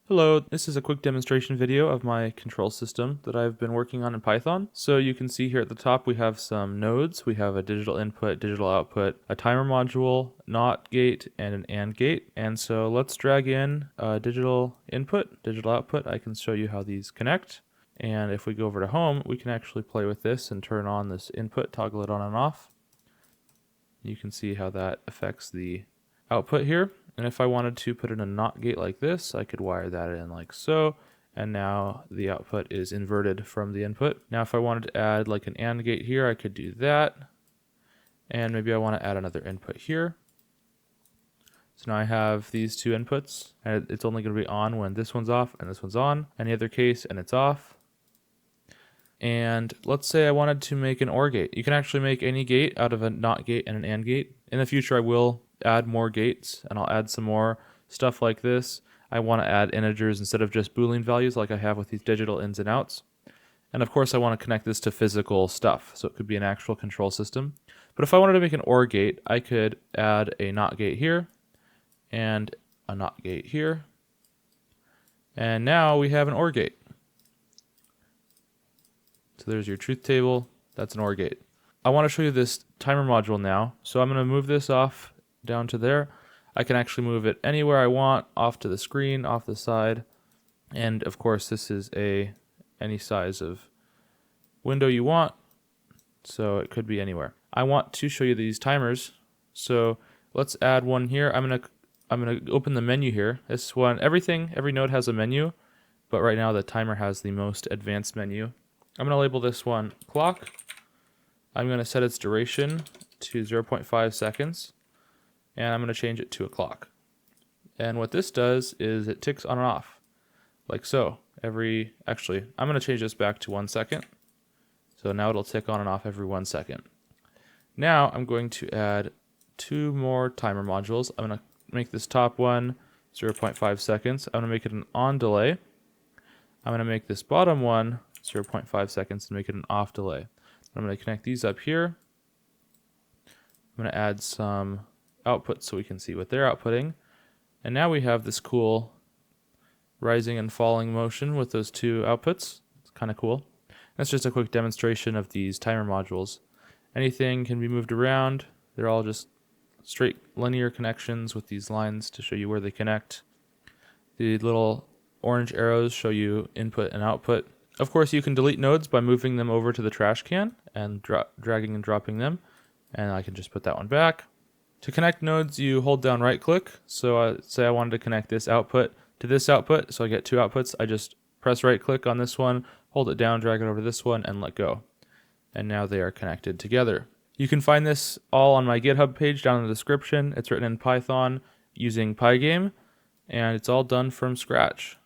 Hello, this is a quick demonstration video of my control system that I've been working on in Python. So you can see here at the top we have some nodes. We have a digital input, digital output, a timer module, NOT gate, and an AND gate. And so let's drag in a digital input, digital output. I can show you how these connect. And if we go over to home, we can actually play with this and turn on this input, toggle it on and off. You can see how that affects the output here. And if I wanted to put in a NOT gate like this, I could wire that in like so. And now the output is inverted from the input. Now if I wanted to add like an AND gate here, I could do that. And maybe I want to add another input here. So now I have these two inputs, and it's only going to be on when this one's off and this one's on. Any other case and it's off. And let's say I wanted to make an OR gate. You can actually make any gate out of a NOT gate and an AND gate. In the future I will add more gates, and I'll add some more stuff like this. I want to add integers instead of just Boolean values like I have with these digital ins and outs. And of course I want to connect this to physical stuff, so it could be an actual control system. But if I wanted to make an OR gate, I could add a NOT gate here and a NOT gate here. And now we have an OR gate. So there's your truth table. That's an OR gate. I want to show you this timer module now. So I'm going to move this off down to there. I can actually move it anywhere I want, off to the screen, off the side. And of course this is any size of window you want. So it could be anywhere. I want to show you these timers. So let's add one here. I'm going to open the menu here. This one, every node has a menu, but right now the timer has the most advanced menu. I'm going to label this one clock. I'm going to set its duration to 0.5 seconds, and I'm going to change it to a clock. And what this does is it ticks on and off, like so. Actually, I'm going to change this back to 1 second. So now it'll tick on and off every 1 second. Now I'm going to add two more timer modules. I'm going to make this top one 0.5 seconds. I'm going to make it an on delay. I'm going to make this bottom one 0.5 seconds and make it an off delay. I'm going to connect these up here. I'm going to add some outputs so we can see what they're outputting. And now we have this cool rising and falling motion with those two outputs. It's kind of cool. That's just a quick demonstration of these timer modules. Anything can be moved around. They're all just straight linear connections with these lines to show you where they connect. The little orange arrows show you input and output. Of course, you can delete nodes by moving them over to the trash can and dragging and dropping them. And I can just put that one back. To connect nodes, you hold down right click. So say I wanted to connect this output to this output, so I get two outputs. I just press right click on this one, hold it down, drag it over to this one, and let go. And now they are connected together. You can find this all on my GitHub page down in the description. It's written in Python using Pygame, and it's all done from scratch.